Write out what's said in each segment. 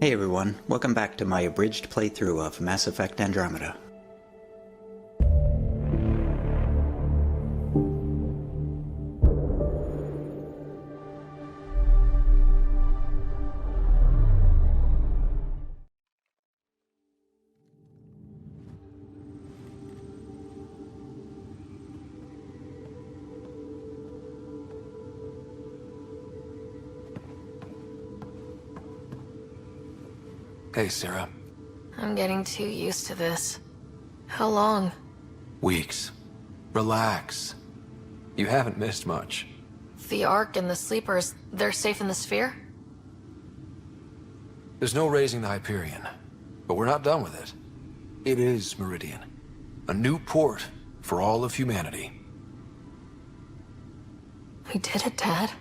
Hey everyone, welcome back to my abridged playthrough of Mass Effect Andromeda. Hey, Sarah. I'm getting too used to this. How long? Weeks. Relax. You haven't missed much. The Ark and the Sleepers, they're safe in the sphere? There's no raising the Hyperion, but we're not done with it. It is Meridian. A new port for all of humanity. We did it, Dad.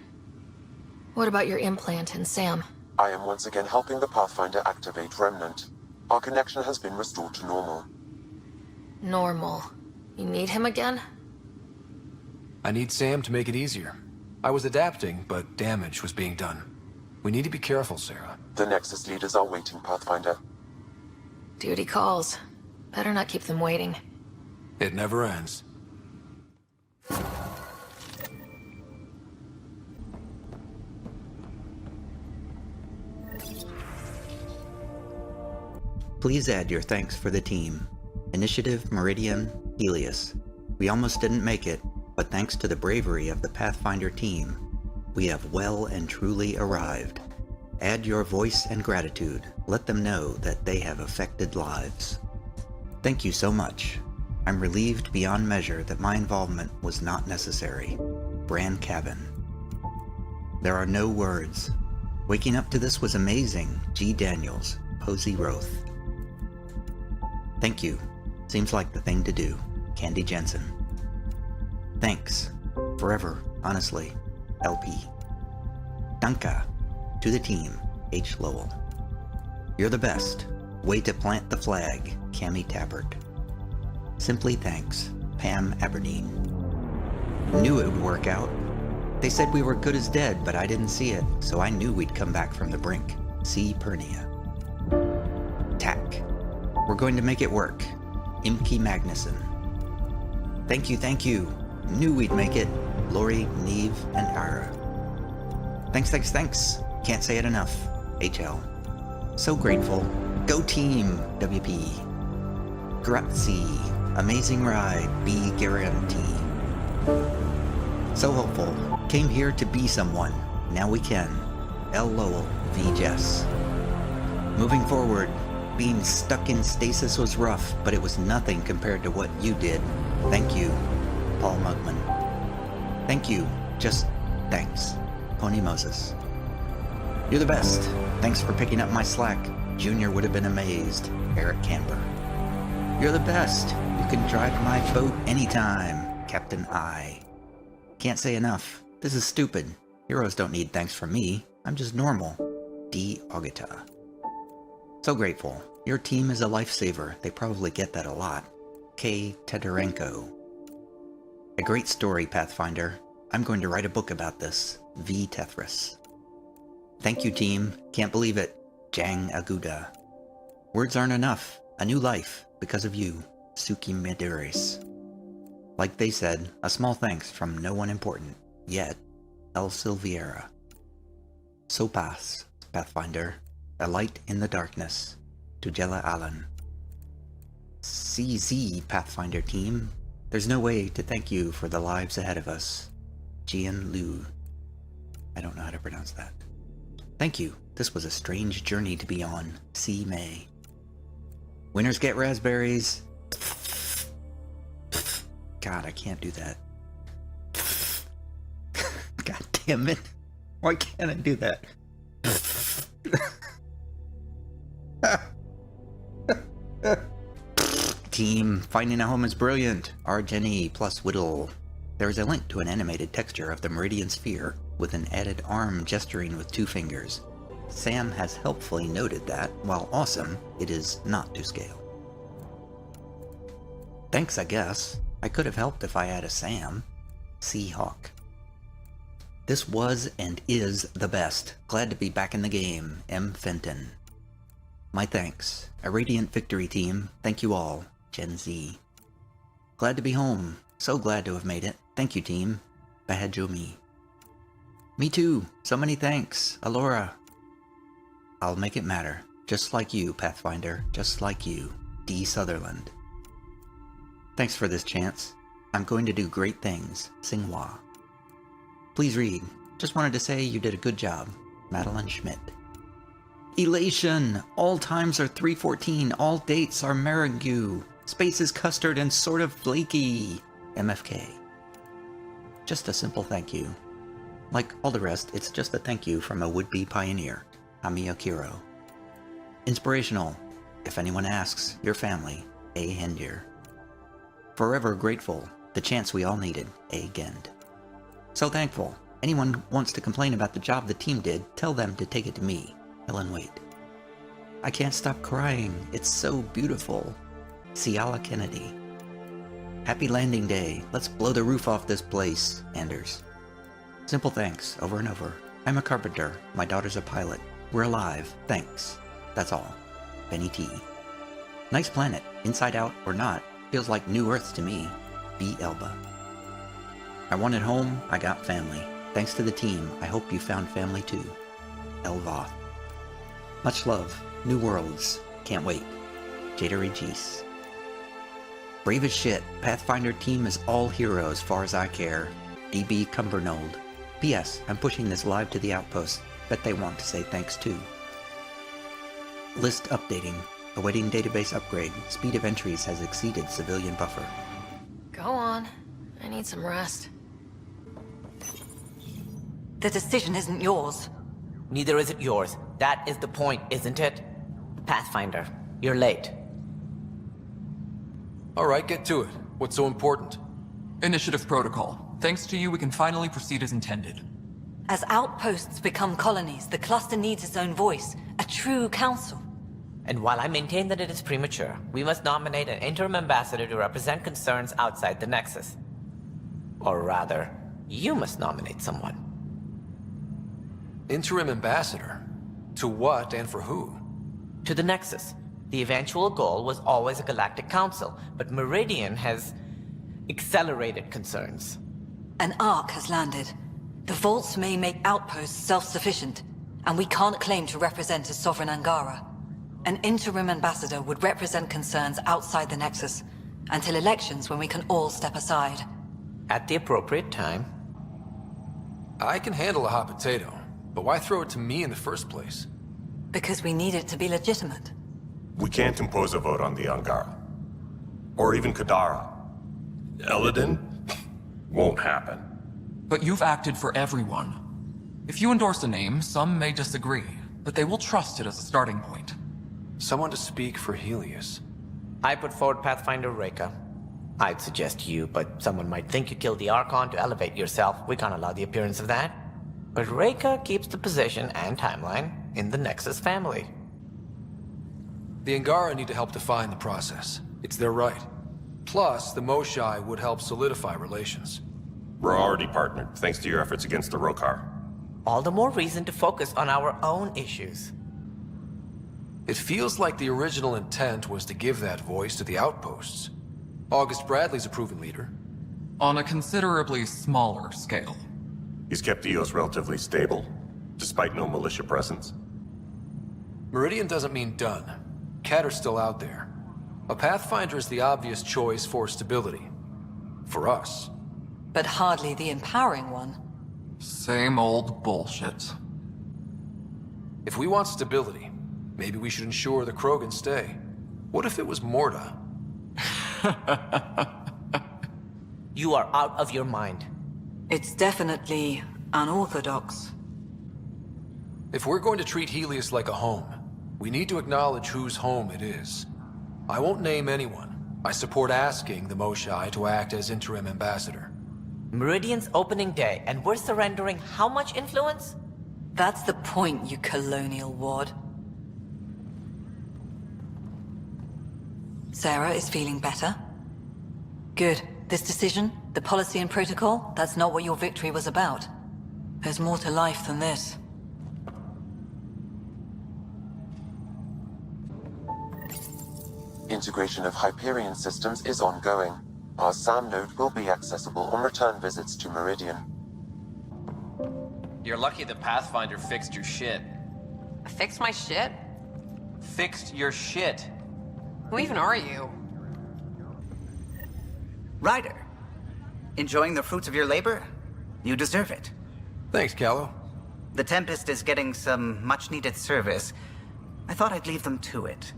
What about your implant and Sam? I am once again helping the Pathfinder activate Remnant. Our connection has been restored to normal. Normal. You need him again? I need Sam to make it easier. I was adapting, but damage was being done. We need to be careful, Sarah. The Nexus leaders are waiting, Pathfinder. Duty calls. Better not keep them waiting. It never ends. Please add your thanks for the team. Initiative, Meridian, Helios. We almost didn't make it, but thanks to the bravery of the Pathfinder team, we have well and truly arrived. Add your voice and gratitude. Let them know that they have affected lives. Thank you so much. I'm relieved beyond measure that my involvement was not necessary. Bran Cavan. There are no words. Waking up to this was amazing. G. Daniels, Posey Roth. Thank you. Seems like the thing to do. Candy Jensen. Thanks. Forever, honestly. LP. Danka. To the team. H. Lowell. You're the best. Way to plant the flag. Cami Tappert. Simply thanks. Pam Aberdeen. Knew it would work out. They said we were good as dead, but I didn't see it, so I knew we'd come back from the brink. C. Pernia. Tack. We're going to make it work. Imke Magnuson. Thank you. Knew we'd make it. Lori, Neve, and Ira. Thanks. Can't say it enough. HL. So grateful. Go team, WP. Grazie. Amazing ride, B. Guarantee. So hopeful. Came here to be someone. Now we can. L. Lowell, V. Jess. Moving forward. Being stuck in stasis was rough, but it was nothing compared to what you did. Thank you, Paul Mugman. Thank you. Just thanks. Pony Moses. You're the best. Thanks for picking up my slack. Junior would have been amazed. Eric Camper. You're the best. You can drive my boat anytime. Captain I. Can't say enough. This is stupid. Heroes don't need thanks from me. I'm just normal. D. Augita. So grateful. Your team is a lifesaver. They probably get that a lot. K. Teterenko. A great story, Pathfinder. I'm going to write a book about this. V. Tethris. Thank you, team. Can't believe it. Jang Aguda. Words aren't enough. A new life, because of you. Suki Medeiros. Like they said, a small thanks from no one important. Yet. El Silviera. Sopas, Pathfinder. A light in the darkness. Tujela Allen. CZ Pathfinder team. There's no way to thank you for the lives ahead of us. Jian Liu. I don't know how to pronounce that. Thank you. This was a strange journey to be on. C. May. Winners get raspberries. God, I can't do that. God damn it. Why can't I do that? Team, finding a home is brilliant. Argeni plus Whittle. There is a link to an animated texture of the Meridian Sphere with an added arm gesturing with 2 fingers. Sam has helpfully noted that, while awesome, it is not to scale. Thanks, I guess. I could have helped if I had a Sam. Seahawk. This was and is the best. Glad to be back in the game. M. Fenton. My thanks. A radiant victory, team. Thank you all. Gen Z. Glad to be home. So glad to have made it. Thank you, team. Bahajo me. Me too. So many thanks. Alora. I'll make it matter. Just like you, Pathfinder. Just like you. D. Sutherland. Thanks for this chance. I'm going to do great things. Xinhua. Please read. Just wanted to say you did a good job. Madeline Schmidt. Elation! All times are 314. All dates are meringue. Space is custard and sort of flaky. MFK. Just a simple thank you. Like all the rest, it's just a thank you from a would-be pioneer. Hamiya Kiro. Inspirational. If anyone asks, your family. A. Hendir. Forever grateful. The chance we all needed. A. Gend. So thankful. Anyone wants to complain about the job the team did, tell them to take it to me. Ellen Waite. I can't stop crying. It's so beautiful. Ciala Kennedy. Happy landing day. Let's blow the roof off this place. Anders. Simple thanks, over and over. I'm a carpenter. My daughter's a pilot. We're alive. Thanks. That's all. Benny T. Nice planet. Inside out or not. Feels like New Earth to me. B. Elba. I wanted home. I got family. Thanks to the team. I hope you found family too. Elvoth. Much love. New worlds. Can't wait. Jada Regis. Brave as shit. Pathfinder team is all heroes far as I care. DB Cumbernold. P.S. I'm pushing this live to the outpost. Bet they want to say thanks too. List updating. Awaiting database upgrade. Speed of entries has exceeded civilian buffer. Go on. I need some rest. The decision isn't yours. Neither is it yours. That is the point, isn't it? Pathfinder, you're late. Alright, get to it. What's so important? Initiative protocol. Thanks to you, we can finally proceed as intended. As outposts become colonies, the cluster needs its own voice, a true council. And while I maintain that it is premature, we must nominate an interim ambassador to represent concerns outside the Nexus. Or rather, you must nominate someone. Interim ambassador? To what and for who? To the Nexus. The eventual goal was always a galactic council, but Meridian has accelerated concerns. An ark has landed. The vaults may make outposts self-sufficient, and we can't claim to represent a sovereign Angara. An interim ambassador would represent concerns outside the Nexus, until elections when we can all step aside. At the appropriate time. I can handle a hot potato, but why throw it to me in the first place? Because we need it to be legitimate. We can't impose a vote on the Angara. Or even Kadara. Eladin? Won't happen. But you've acted for everyone. If you endorse a name, some may disagree, but they will trust it as a starting point. Someone to speak for Helios. I put forward Pathfinder Reka. I'd suggest you, but someone might think you killed the Archon to elevate yourself. We can't allow the appearance of that. But Reka keeps the position and timeline in the Nexus family. The Angara need to help define the process. It's their right. Plus, the Moshai would help solidify relations. We're already partnered, thanks to your efforts against the Rokar. All the more reason to focus on our own issues. It feels like the original intent was to give that voice to the outposts. August Bradley's a proven leader. On a considerably smaller scale. He's kept EOS relatively stable, despite no militia presence. Meridian doesn't mean done. Catter's still out there. A Pathfinder is the obvious choice for stability. For us. But hardly the empowering one. Same old bullshit. If we want stability, maybe we should ensure the Krogan stay. What if it was Morda? You are out of your mind. It's definitely unorthodox. If we're going to treat Helios like a home, we need to acknowledge whose home it is. I won't name anyone. I support asking the Moshai to act as interim ambassador. Meridian's opening day, and we're surrendering how much influence? That's the point, you colonial wad. Sarah is feeling better? Good. This decision, the policy and protocol, that's not what your victory was about. There's more to life than this. Integration of Hyperion systems is ongoing. Our SAM node will be accessible on return visits to Meridian. You're lucky the Pathfinder fixed your shit. Fix my shit? Fixed your shit. Who even are you? Ryder, enjoying the fruits of your labor? You deserve it. Thanks, Callow. The Tempest is getting some much-needed service. I thought I'd leave them to it.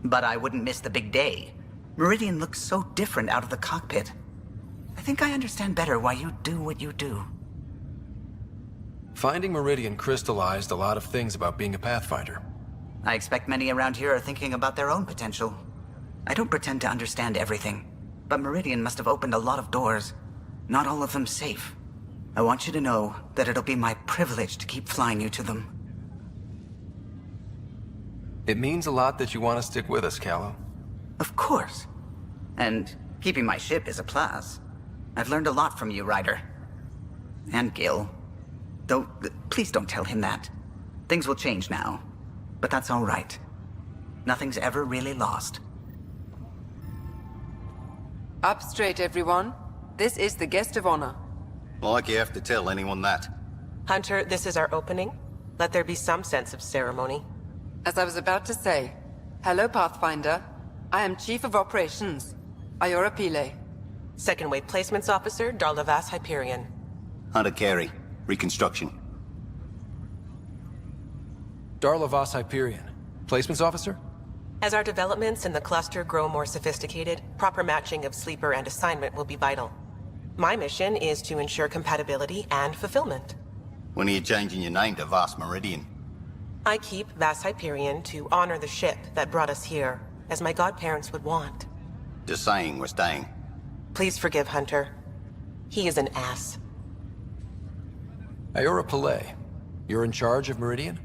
But I wouldn't miss the big day. Meridian looks so different out of the cockpit. I think I understand better why you do what you do. Finding Meridian crystallized a lot of things about being a Pathfinder. I expect many around here are thinking about their own potential. I don't pretend to understand everything, but Meridian must have opened a lot of doors. Not all of them safe. I want you to know that it'll be my privilege to keep flying you to them. It means a lot that you want to stick with us, Callow. Of course. And keeping my ship is a plus. I've learned a lot from you, Ryder. And Gil. Though, please don't tell him that. Things will change now. But that's all right. Nothing's ever really lost. Up straight, everyone. This is the guest of honor. Like you have to tell anyone that. Hunter, this is our opening. Let there be some sense of ceremony. As I was about to say, hello, Pathfinder. I am Chief of Operations, Iora Pile. Second Wave Placements Officer, Darlavas Hyperion. Hunter Carey, Reconstruction. Darlavas Hyperion. Placements Officer? As our developments in the cluster grow more sophisticated, proper matching of sleeper and assignment will be vital. My mission is to ensure compatibility and fulfillment. When are you changing your name to Vast Meridian? I keep Vas Hyperion to honor the ship that brought us here, as my godparents would want. Just saying we're staying. Please forgive Hunter. He is an ass. Iora Pile. You're in charge of Meridian?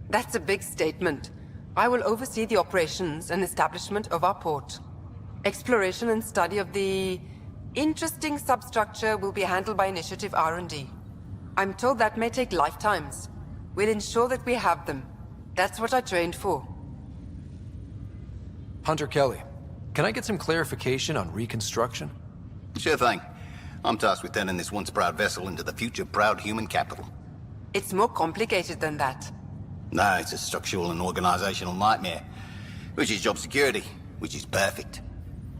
That's a big statement. I will oversee the operations and establishment of our port. Exploration and study of the interesting substructure will be handled by Initiative R&D. I'm told that may take lifetimes. We'll ensure that we have them. That's what I trained for. Hunter Kelly, can I get some clarification on reconstruction? Sure thing. I'm tasked with turning this once proud vessel into the future proud human capital. It's more complicated than that. No, it's a structural and organizational nightmare. Which is job security, which is perfect.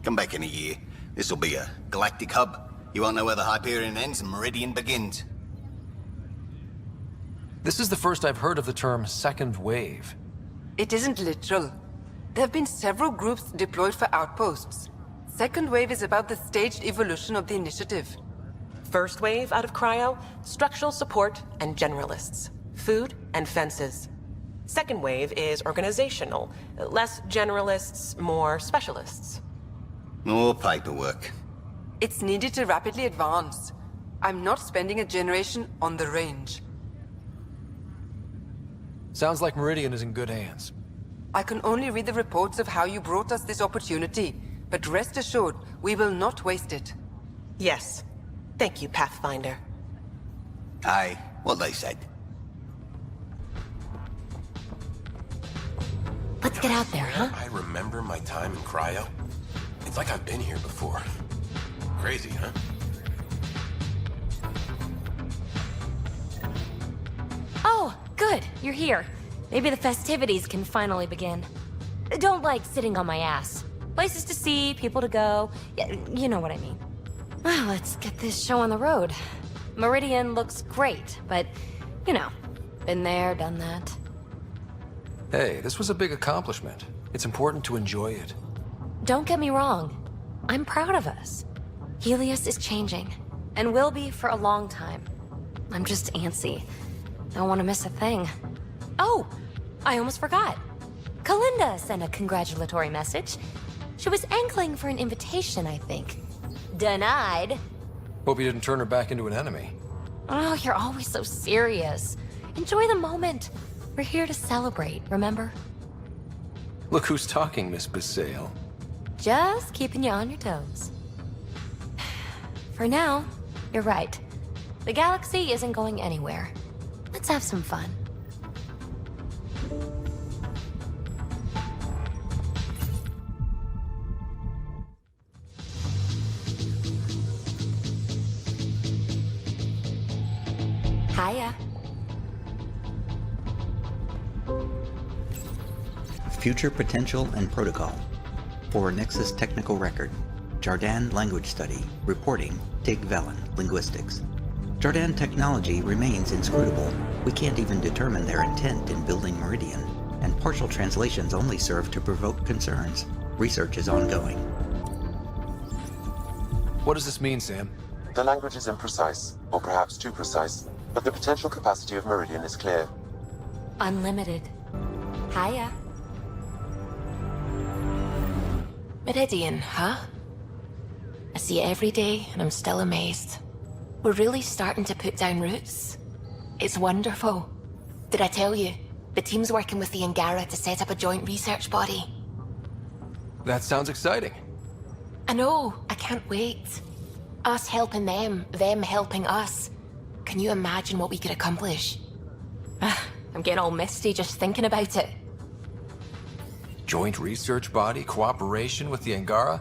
Come back in a year. This'll be a galactic hub. You won't know where the Hyperion ends and Meridian begins. This is the first I've heard of the term second wave. It isn't literal. There have been several groups deployed for outposts. Second wave is about the staged evolution of the initiative. First wave out of cryo, structural support and generalists. Food and fences. Second wave is organizational. Less generalists, more specialists. More paperwork. It's needed to rapidly advance. I'm not spending a generation on the range. Sounds like Meridian is in good hands. I can only read the reports of how you brought us this opportunity, but rest assured, we will not waste it. Yes. Thank you, Pathfinder. Aye, what they said. Let's get out there, huh? I remember my time in cryo. It's like I've been here before. Crazy, huh? Oh, good. You're here. Maybe the festivities can finally begin. Don't like sitting on my ass. Places to see, people to go. Yeah, you know what I mean. Well, let's get this show on the road. Meridian looks great, but, you know, been there, done that. Hey, this was a big accomplishment. It's important to enjoy it. Don't get me wrong. I'm proud of us. Helios is changing, and will be for a long time. I'm just antsy. Don't want to miss a thing. Oh, I almost forgot. Kalinda sent a congratulatory message. She was angling for an invitation, I think. Denied. Hope you didn't turn her back into an enemy. Oh, you're always so serious. Enjoy the moment. We're here to celebrate, remember? Look who's talking, Miss Basale. Just keeping you on your toes. For now, you're right. The galaxy isn't going anywhere. Let's have some fun. Future Potential and Protocol. For Nexus Technical Record. Jardan Language Study. Reporting. Tig Velen, Linguistics. Jardan technology remains inscrutable. We can't even determine their intent in building Meridian, and partial translations only serve to provoke concerns. Research is ongoing. What does this mean, Sam? The language is imprecise, or perhaps too precise, but the potential capacity of Meridian is clear. Unlimited. Hiya. Meridian, huh? I see it every day, and I'm still amazed. We're really starting to put down roots. It's wonderful. Did I tell you? The team's working with the Angara to set up a joint research body. That sounds exciting. I know, I can't wait. Us helping them helping us. Can you imagine what we could accomplish? I'm getting all misty just thinking about it. Joint research body, cooperation with the Angara?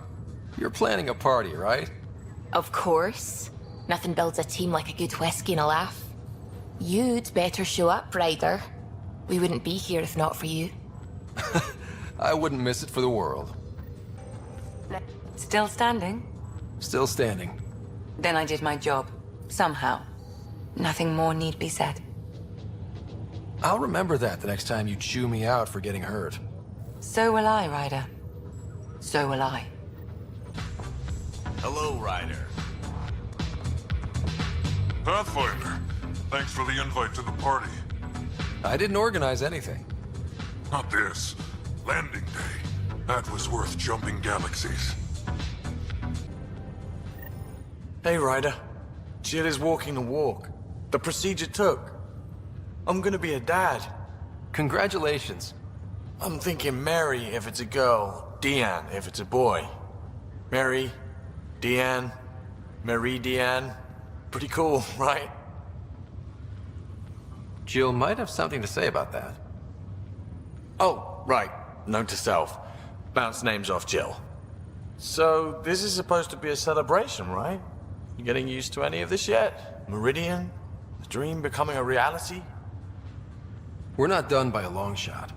You're planning a party, right? Of course. Nothing builds a team like a good whiskey and a laugh. You'd better show up, Ryder. We wouldn't be here if not for you. I wouldn't miss it for the world. Still standing? Still standing. Then I did my job. Somehow. Nothing more need be said. I'll remember that the next time you chew me out for getting hurt. So will I, Ryder. So will I. Hello, Ryder. Pathfinder, thanks for the invite to the party. I didn't organize anything. Not this. Landing day. That was worth jumping galaxies. Hey, Ryder. Jill is walking the walk. The procedure took. I'm gonna be a dad. Congratulations. I'm thinking Mary if it's a girl, Deanne if it's a boy. Mary, Deanne, Marie Deanne. Pretty cool, right? Jill might have something to say about that. Oh, right. Note to self. Bounce names off Jill. So, this is supposed to be a celebration, right? You getting used to any of this yet? Meridian? The dream becoming a reality? We're not done by a long shot.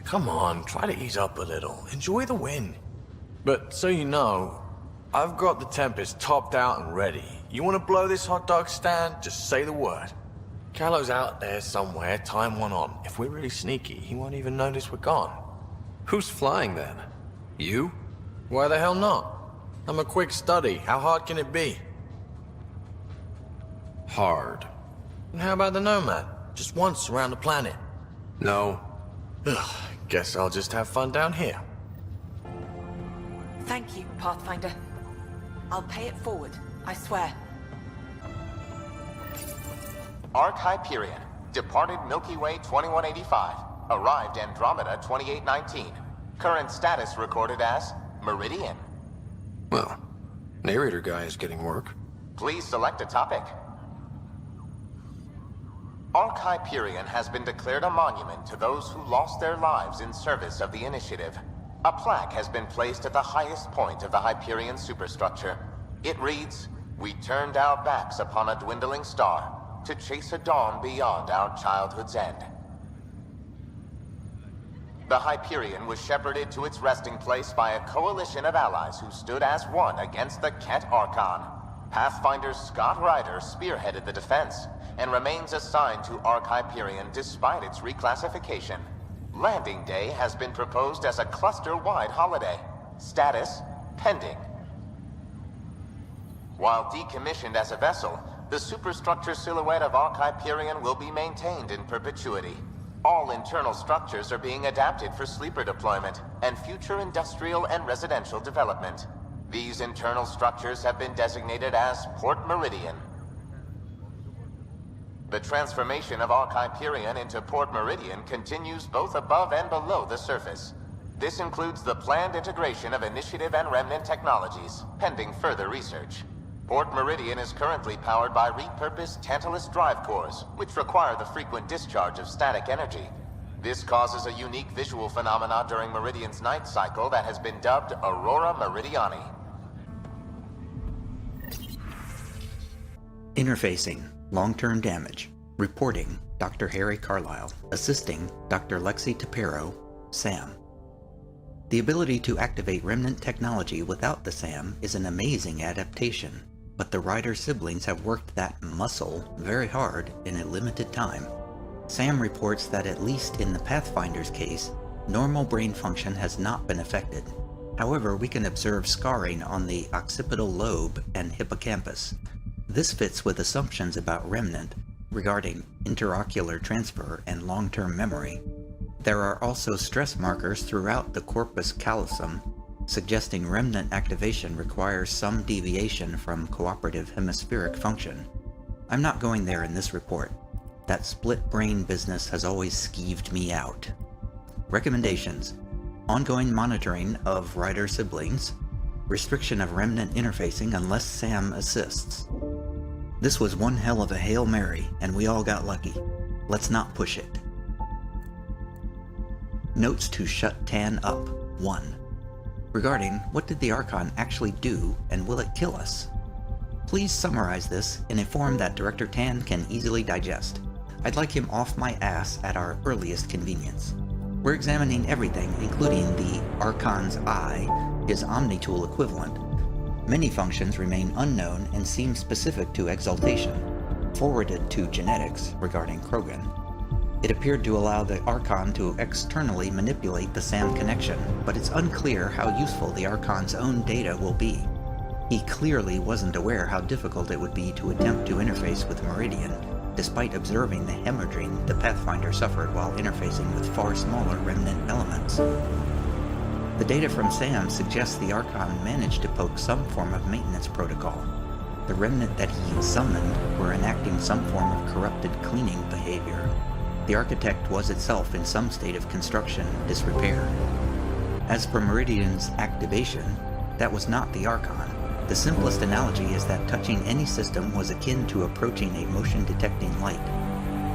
Come on, try to ease up a little. Enjoy the win. But so you know, I've got the Tempest topped out and ready. You want to blow this hot dog stand? Just say the word. Callow's out there somewhere, time one on. If we're really sneaky, he won't even notice we're gone. Who's flying then? You? Why the hell not? I'm a quick study. How hard can it be? Hard. And how about the Nomad? Just once around the planet. No. Ugh, guess I'll just have fun down here. Thank you, Pathfinder. I'll pay it forward, I swear. Arc Hyperion, departed Milky Way 2185, arrived Andromeda 2819. Current status recorded as Meridian. Well, narrator guy is getting work. Please select a topic. Arc Hyperion has been declared a monument to those who lost their lives in service of the Initiative. A plaque has been placed at the highest point of the Hyperion superstructure. It reads, "We turned our backs upon a dwindling star to chase a dawn beyond our childhood's end." The Hyperion was shepherded to its resting place by a coalition of allies who stood as one against the Ket Archon. Pathfinder Scott Ryder spearheaded the defense, and remains assigned to Arc Hyperion despite its reclassification. Landing Day has been proposed as a cluster-wide holiday. Status, pending. While decommissioned as a vessel, the superstructure silhouette of Arc Hyperion will be maintained in perpetuity. All internal structures are being adapted for sleeper deployment and future industrial and residential development. These internal structures have been designated as Port Meridian. The transformation of Arc Hyperion into Port Meridian continues both above and below the surface. This includes the planned integration of Initiative and Remnant technologies, pending further research. Port Meridian is currently powered by repurposed Tantalus drive cores, which require the frequent discharge of static energy. This causes a unique visual phenomena during Meridian's night cycle that has been dubbed Aurora Meridiani. Interfacing. Long-term damage. Reporting. Dr. Harry Carlyle, assisting Dr. Lexi Tapero, Sam. The ability to activate remnant technology without the SAM is an amazing adaptation, but the Ryder siblings have worked that muscle very hard in a limited time. Sam reports that at least in the Pathfinder's case, normal brain function has not been affected. However, we can observe scarring on the occipital lobe and hippocampus. This fits with assumptions about remnant regarding interocular transfer and long-term memory. There are also stress markers throughout the corpus callosum, suggesting remnant activation requires some deviation from cooperative hemispheric function. I'm not going there in this report. That split brain business has always skeeved me out. Recommendations: ongoing monitoring of Ryder siblings, restriction of remnant interfacing unless Sam assists. This was one hell of a Hail Mary, and we all got lucky. Let's not push it. Notes to shut Tan up. 1. Regarding what did the Archon actually do and will it kill us? Please summarize this in a form that Director Tan can easily digest. I'd like him off my ass at our earliest convenience. We're examining everything, including the Archon's eye, his Omni-tool equivalent. Many functions remain unknown and seem specific to exaltation, forwarded to genetics regarding Krogan. It appeared to allow the Archon to externally manipulate the SAM connection, but it's unclear how useful the Archon's own data will be. He clearly wasn't aware how difficult it would be to attempt to interface with Meridian, despite observing the hemorrhaging the Pathfinder suffered while interfacing with far smaller remnant elements. The data from SAM suggests the Archon managed to poke some form of maintenance protocol. The remnant that he summoned were enacting some form of corrupted cleaning behavior. The architect was itself in some state of construction disrepair. As for Meridian's activation, that was not the Archon. The simplest analogy is that touching any system was akin to approaching a motion-detecting light.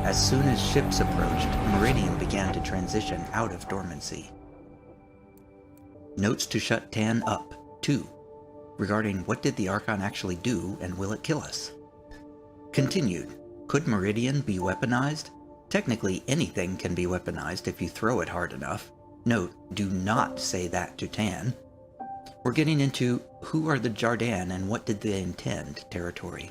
As soon as ships approached, Meridian began to transition out of dormancy. Notes to shut Tan up. 2. Regarding what did the Archon actually do and will it kill us? Continued. Could Meridian be weaponized? Technically, anything can be weaponized if you throw it hard enough. Note, do not say that to Tan. We're getting into who are the Jardan and what did they intend territory.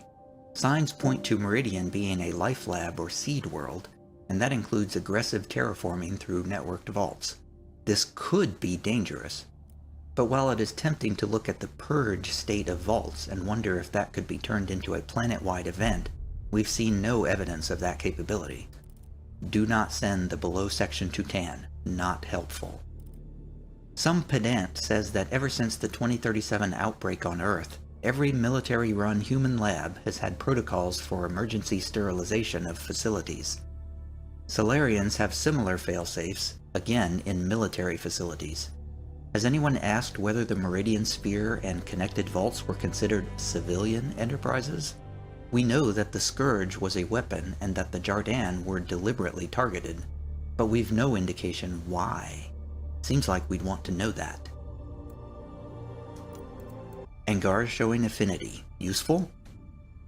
Signs point to Meridian being a life lab or seed world, and that includes aggressive terraforming through networked vaults. This could be dangerous, but while it is tempting to look at the purge state of vaults and wonder if that could be turned into a planet-wide event, we've seen no evidence of that capability. Do not send the below section to Tan. Not helpful. Some pedant says that ever since the 2037 outbreak on Earth, every military-run human lab has had protocols for emergency sterilization of facilities. Solarians have similar failsafes, again in military facilities. Has anyone asked whether the Meridian Sphere and connected vaults were considered civilian enterprises? We know that the Scourge was a weapon and that the Jardan were deliberately targeted, but we've no indication why. Seems like we'd want to know that. Angara showing affinity. Useful?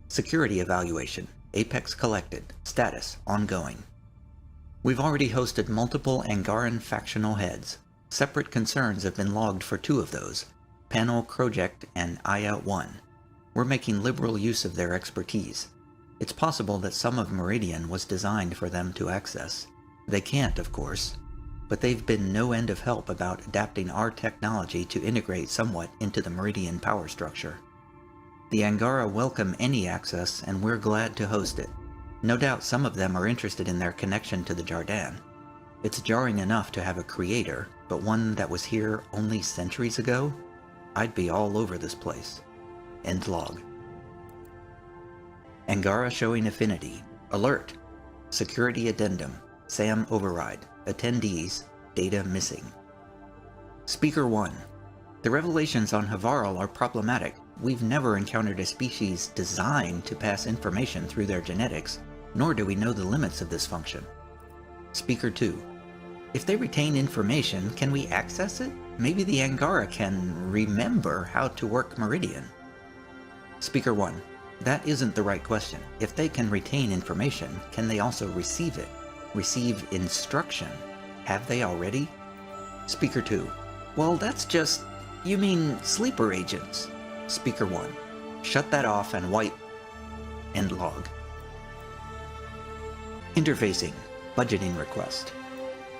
Security evaluation. Apex collected. Status ongoing. We've already hosted multiple Angaran factional heads. Separate concerns have been logged for 2 of those, Panel Project and Iout 1. We're making liberal use of their expertise. It's possible that some of Meridian was designed for them to access. They can't, of course, but they've been no end of help about adapting our technology to integrate somewhat into the Meridian power structure. The Angara welcome any access, and we're glad to host it. No doubt some of them are interested in their connection to the Jardan. It's jarring enough to have a creator, but one that was here only centuries ago? I'd be all over this place. End log. Angara showing affinity. Alert. Security addendum. SAM override. Attendees. Data missing. Speaker 1. The revelations on Havarl are problematic. We've never encountered a species designed to pass information through their genetics, nor do we know the limits of this function. Speaker 2. If they retain information, can we access it? Maybe the Angara can remember how to work Meridian. Speaker 1. That isn't the right question. If they can retain information, can they also receive it? Receive instruction? Have they already? Speaker 2. Well, that's just... You mean sleeper agents? Speaker 1. Shut that off and wipe. End log. Interfacing. Budgeting request.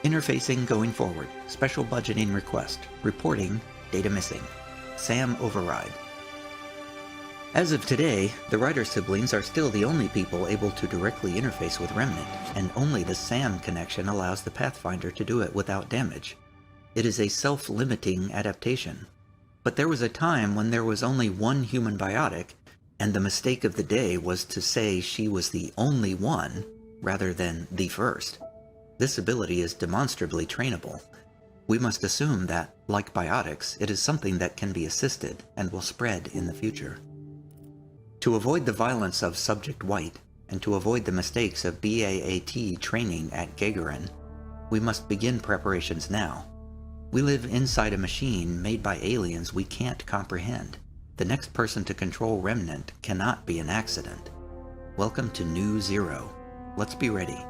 Interfacing going forward. Special budgeting request. Reporting. Data missing. SAM override. As of today, the Ryder siblings are still the only people able to directly interface with Remnant, and only the SAM connection allows the Pathfinder to do it without damage. It is a self-limiting adaptation. But there was a time when there was only one human biotic, and the mistake of the day was to say she was the only one, rather than the first. This ability is demonstrably trainable. We must assume that, like biotics, it is something that can be assisted and will spread in the future. To avoid the violence of Subject White, and to avoid the mistakes of BAAT training at Gagarin, we must begin preparations now. We live inside a machine made by aliens we can't comprehend. The next person to control Remnant cannot be an accident. Welcome to New Zero. Let's be ready.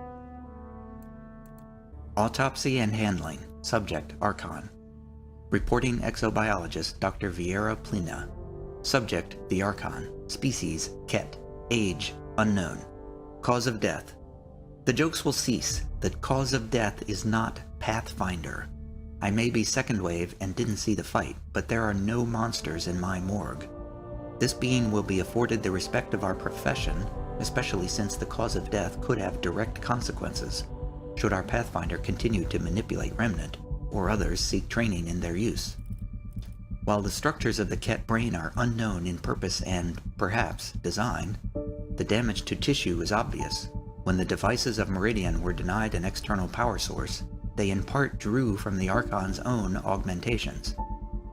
Autopsy and handling. Subject Archon. Reporting exobiologist Dr. Vieira Plina. Subject the Archon. Species Ket. Age unknown. Cause of death. The jokes will cease. The cause of death is not Pathfinder. I may be second wave and didn't see the fight, but there are no monsters in my morgue. This being will be afforded the respect of our profession, especially since the cause of death could have direct consequences, should our Pathfinder continue to manipulate Remnant, or others seek training in their use. While the structures of the Ket brain are unknown in purpose and, perhaps, design, the damage to tissue is obvious. When the devices of Meridian were denied an external power source, they in part drew from the Archon's own augmentations.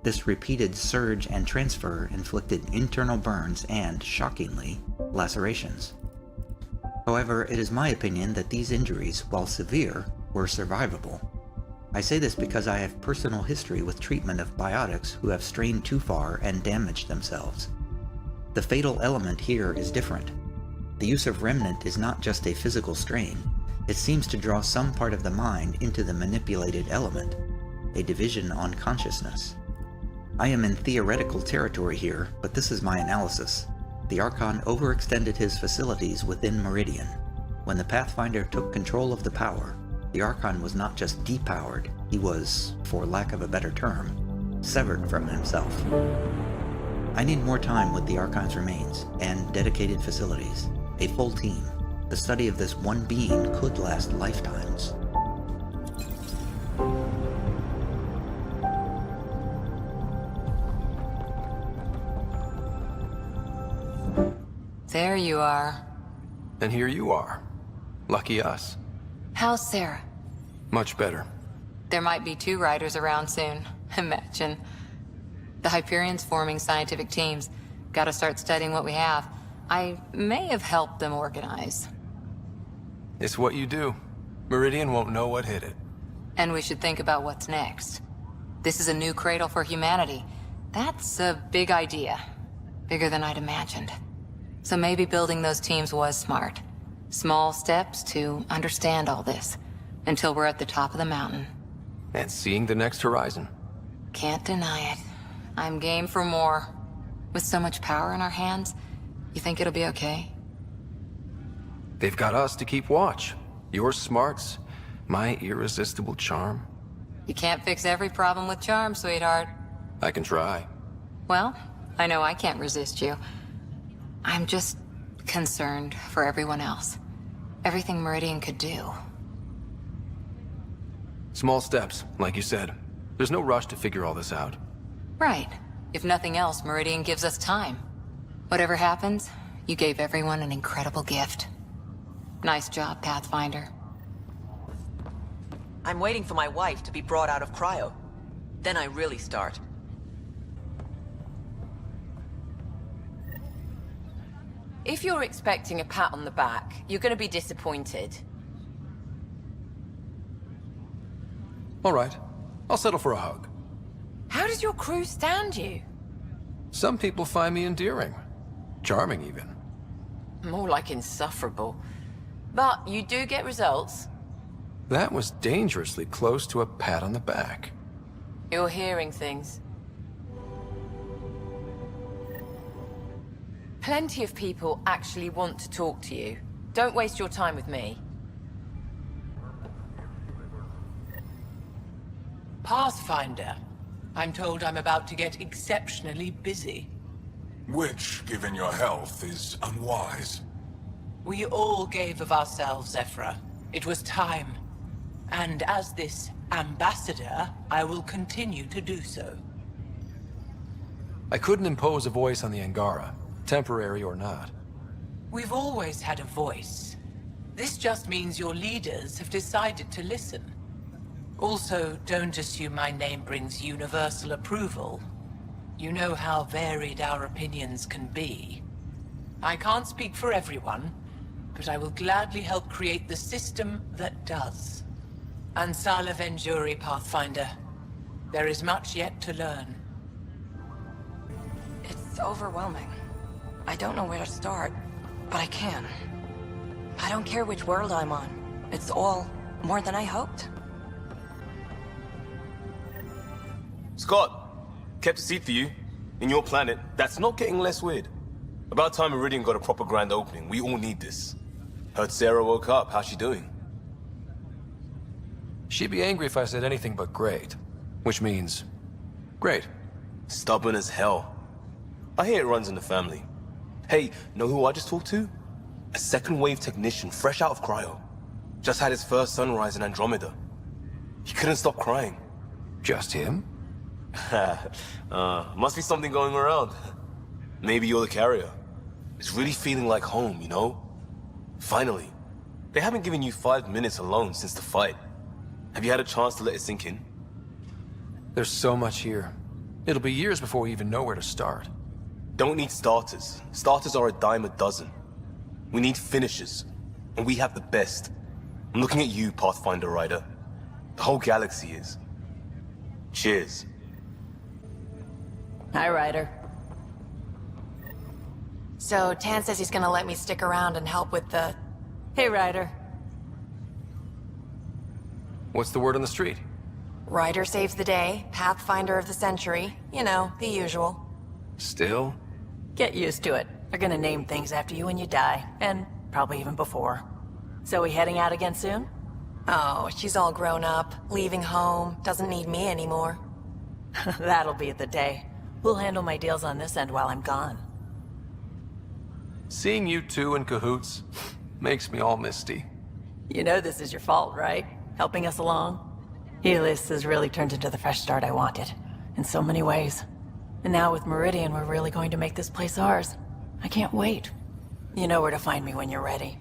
This repeated surge and transfer inflicted internal burns and, shockingly, lacerations. However, it is my opinion that these injuries, while severe, were survivable. I say this because I have personal history with treatment of biotics who have strained too far and damaged themselves. The fatal element here is different. The use of Remnant is not just a physical strain. It seems to draw some part of the mind into the manipulated element, a division on consciousness. I am in theoretical territory here, but this is my analysis. The Archon overextended his facilities within Meridian. When the Pathfinder took control of the power, the Archon was not just depowered, he was, for lack of a better term, severed from himself. I need more time with the Archon's remains, and dedicated facilities, a full team. The study of this one being could last lifetimes. There you are. And here you are. Lucky us. How's Sarah? Much better. There might be 2 riders around soon. Imagine. The Hyperion's forming scientific teams. Gotta start studying what we have. I may have helped them organize. It's what you do. Meridian won't know what hit it. And we should think about what's next. This is a new cradle for humanity. That's a big idea. Bigger than I'd imagined. So maybe building those teams was smart. Small steps to understand all this, until we're at the top of the mountain. And seeing the next horizon. Can't deny it. I'm game for more. With so much power in our hands, you think it'll be okay? They've got us to keep watch. Your smarts, my irresistible charm. You can't fix every problem with charm, sweetheart. I can try. Well, I know I can't resist you. I'm just concerned for everyone else. Everything Meridian could do. Small steps, like you said. There's no rush to figure all this out. Right. If nothing else, Meridian gives us time. Whatever happens, you gave everyone an incredible gift. Nice job, Pathfinder. I'm waiting for my wife to be brought out of cryo. Then I really start. If you're expecting a pat on the back, you're going to be disappointed. All right. I'll settle for a hug. How does your crew stand you? Some people find me endearing. Charming, even. More like insufferable. But you do get results. That was dangerously close to a pat on the back. You're hearing things. Plenty of people actually want to talk to you. Don't waste your time with me. Pathfinder. I'm told I'm about to get exceptionally busy. Which, given your health, is unwise. We all gave of ourselves, Zephyra. It was time. And as this ambassador, I will continue to do so. I couldn't impose a voice on the Angara, temporary or not. We've always had a voice. This just means your leaders have decided to listen. Also, don't assume my name brings universal approval. You know how varied our opinions can be. I can't speak for everyone, but I will gladly help create the system that does. Ansala Venjuri, Pathfinder. There is much yet to learn. It's overwhelming. I don't know where to start, but I can. I don't care which world I'm on. It's all more than I hoped. Scott, kept a seat for you. In your planet, that's not getting less weird. About time Meridian got a proper grand opening. We all need this. Heard Sarah woke up. How's she doing? She'd be angry if I said anything but great. Which means... great. Stubborn as hell. I hear it runs in the family. Hey, know who I just talked to? A second-wave technician, fresh out of cryo. Just had his first sunrise in Andromeda. He couldn't stop crying. Just him? Must be something going around. Maybe you're the carrier. It's really feeling like home, you know? Finally. They haven't given you 5 minutes alone since the fight. Have you had a chance to let it sink in? There's so much here. It'll be years before we even know where to start. Don't need starters. Starters are a dime a dozen. We need finishers. And we have the best. I'm looking at you, Pathfinder Rider. The whole galaxy is. Cheers. Hi, Ryder. So, Tan says he's gonna let me stick around and help with the... Hey, Ryder. What's the word on the street? Ryder saves the day, Pathfinder of the century. You know, the usual. Still? Get used to it. They're gonna name things after you when you die. And probably even before. So we heading out again soon? Oh, she's all grown up, leaving home, doesn't need me anymore. That'll be the day. We'll handle my deals on this end while I'm gone. Seeing you two in cahoots makes me all misty. You know this is your fault, right? Helping us along? Helios has really turned into the fresh start I wanted. In so many ways. And now with Meridian, we're really going to make this place ours. I can't wait. You know where to find me when you're ready.